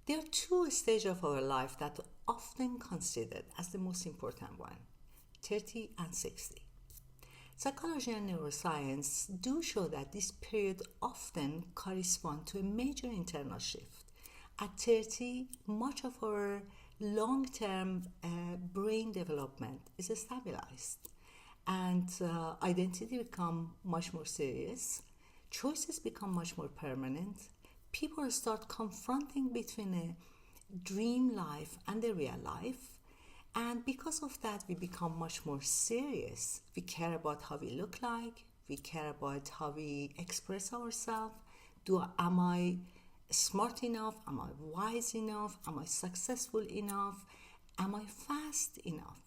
There are two stages of our life that are often considered as the most important one, 30 and 60. Psychology and neuroscience do show that this period often corresponds to a major internal shift. At 30, much of our long-term brain development is stabilized, and identity become much more serious, choices become much more permanent, people start confronting between a dream life and the real life, and because of that we become much more serious. We care about how we look like, we care about how we express ourselves. Am I smart enough? Am I wise enough? Am I successful enough? Am I fast enough?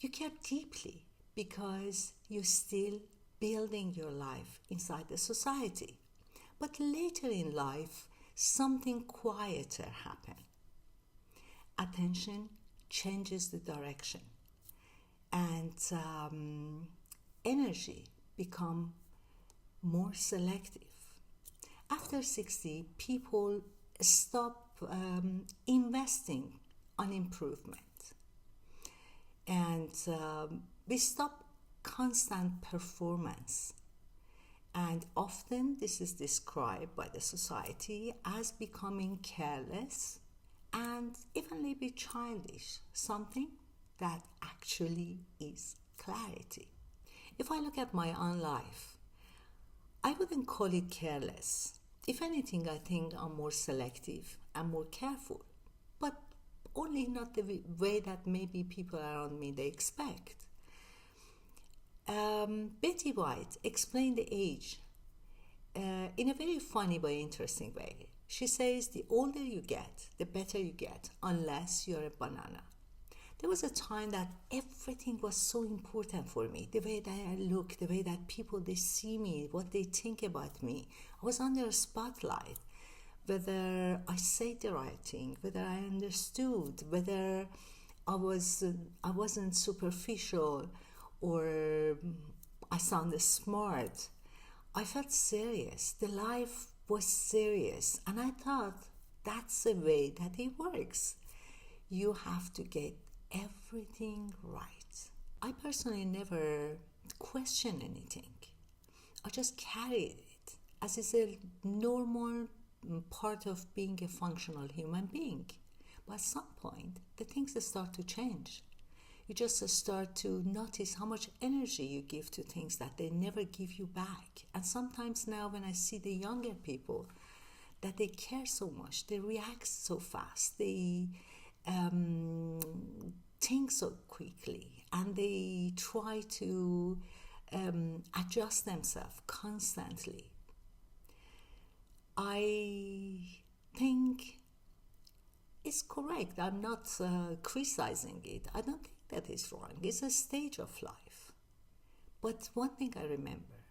You care deeply because you're still building your life inside the society. But later in life, something quieter happens. Attention changes the direction, and energy become more selective. After 60, people stop investing on improvement, and we stop constant performance. And often this is described by the society as becoming careless and even a little bit childish, something that actually is clarity. If I look at my own life, I wouldn't call it careless. If anything, I think I'm more selective and more careful, but only not the way that maybe people around me they expect. Betty White explained the age in a very funny but interesting way. She says the older you get, the better you get, unless you're a banana. There was a time that everything was so important for me. The way that I look, the way that people they see me, what they think about me. I was under a spotlight. Whether I said the right thing, whether I understood, whether I wasn't superficial or I sounded smart. I felt serious. The life was serious, and I thought that's the way that it works. You have to get everything right. I personally never questioned anything. I just carried it as it's a normal part of being a functional human being. But at some point, the things start to change. You just start to notice how much energy you give to things that they never give you back. And sometimes now when I see the younger people, that they care so much, they react so fast, they think so quickly, and they try to adjust themselves constantly. I think it's correct. I'm not criticizing it. I don't think that is wrong. It's a stage of life. But one thing I remember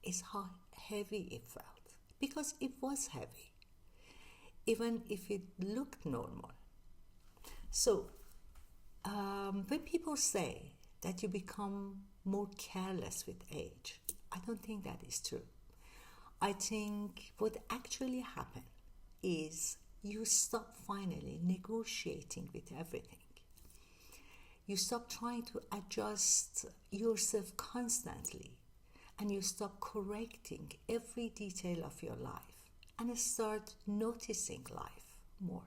is how heavy it felt. Because it was heavy, even if it looked normal. So, when people say that you become more careless with age, I don't think that is true. I think what actually happened is you stop finally negotiating with everything. You stop trying to adjust yourself constantly, and you stop correcting every detail of your life and start noticing life more.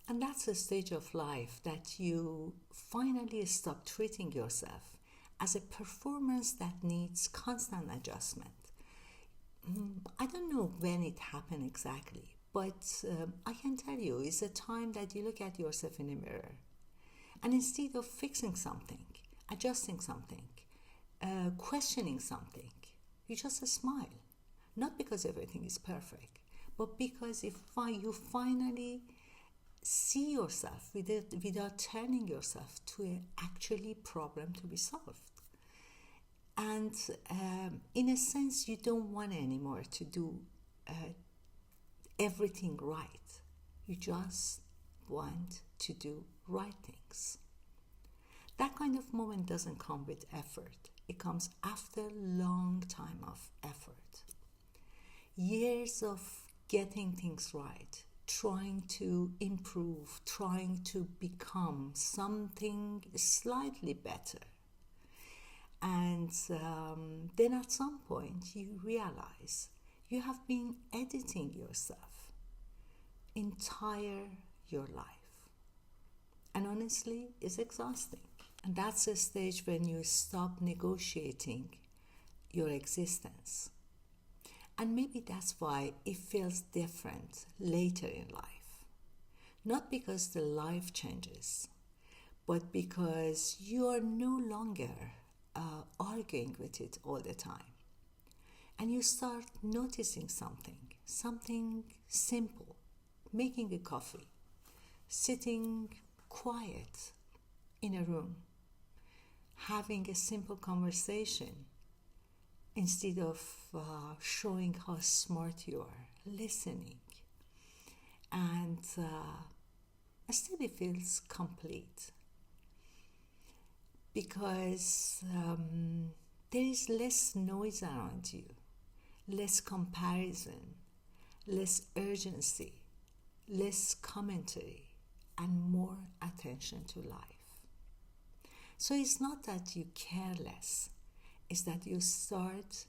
And that's a stage of life that you finally stop treating yourself as a performance that needs constant adjustment. I don't know when it happened exactly, but I can tell you it's a time that you look at yourself in a mirror, and instead of fixing something, adjusting something, questioning something, you just smile. Not because everything is perfect, but because you finally see yourself without turning yourself to an actually problem to be solved. And in a sense, you don't want anymore to do everything right. You just want to do right things. That kind of moment doesn't come with effort. It comes after a long time of effort. Years of getting things right. trying to improve, trying to become something slightly better. And then at some point you realize you have been editing yourself entire your life. And honestly, it's exhausting. And that's a stage when you stop negotiating your existence. And maybe that's why it feels different later in life. Not because the life changes, but because you are no longer arguing with it all the time. And you start noticing something simple, making a coffee, sitting quiet in a room, having a simple conversation instead of showing how smart you are, listening. And still it feels complete because there is less noise around you, less comparison, less urgency, less commentary, and more attention to life. So it's not that you care less, it's that you start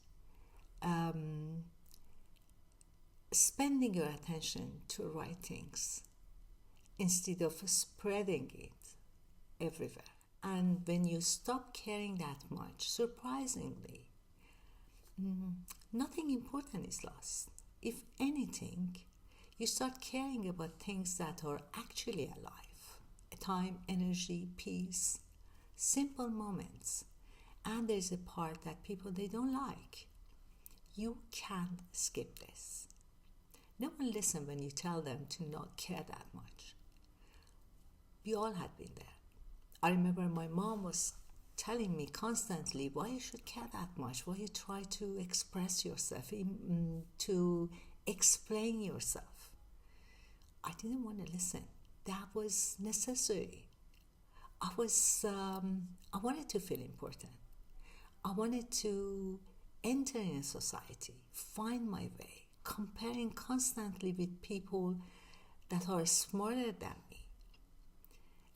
spending your attention to right things instead of spreading it everywhere. And when you stop caring that much, surprisingly, nothing important is lost. If anything, you start caring about things that are actually alive. Time, energy, peace, simple moments. And there's a part that people, they don't like. You can't skip this. No one listens when you tell them to not care that much. We all had been there. I remember my mom was telling me constantly why you should care that much, why you try to express yourself, to explain yourself. I didn't want to listen. That was necessary. I wanted to feel important. I wanted to enter in a society, find my way, comparing constantly with people that are smarter than me.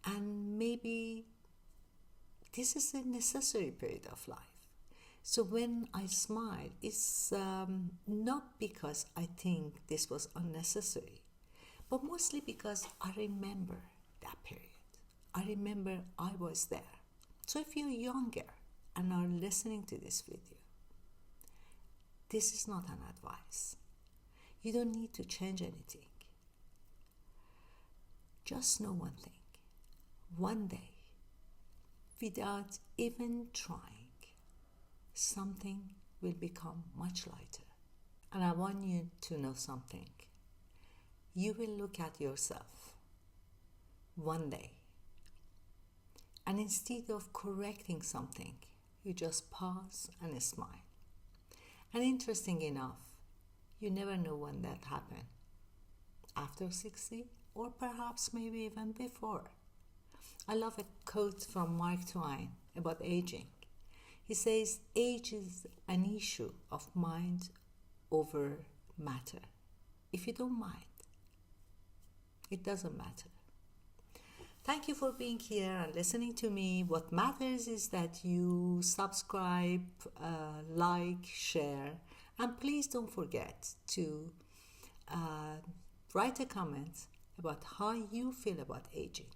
And maybe this is a necessary period of life. So when I smile, it's not because I think this was unnecessary, but mostly because I remember that period. I remember I was there. So if you're younger and are listening to this video, this is not an advice. You don't need to change anything. Just know one thing. One day, without even trying, something will become much lighter. And I want you to know something. You will look at yourself one day, and instead of correcting something, you just pause and smile. And interesting enough, you never know when that happened. After 60, or perhaps maybe even before. I love a quote from Mark Twain about aging. He says, age is an issue of mind over matter. If you don't mind, it doesn't matter. Thank you for being here and listening to me. What matters is that you subscribe, like, share, and please don't forget to write a comment about how you feel about aging.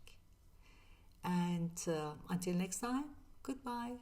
And until next time, goodbye.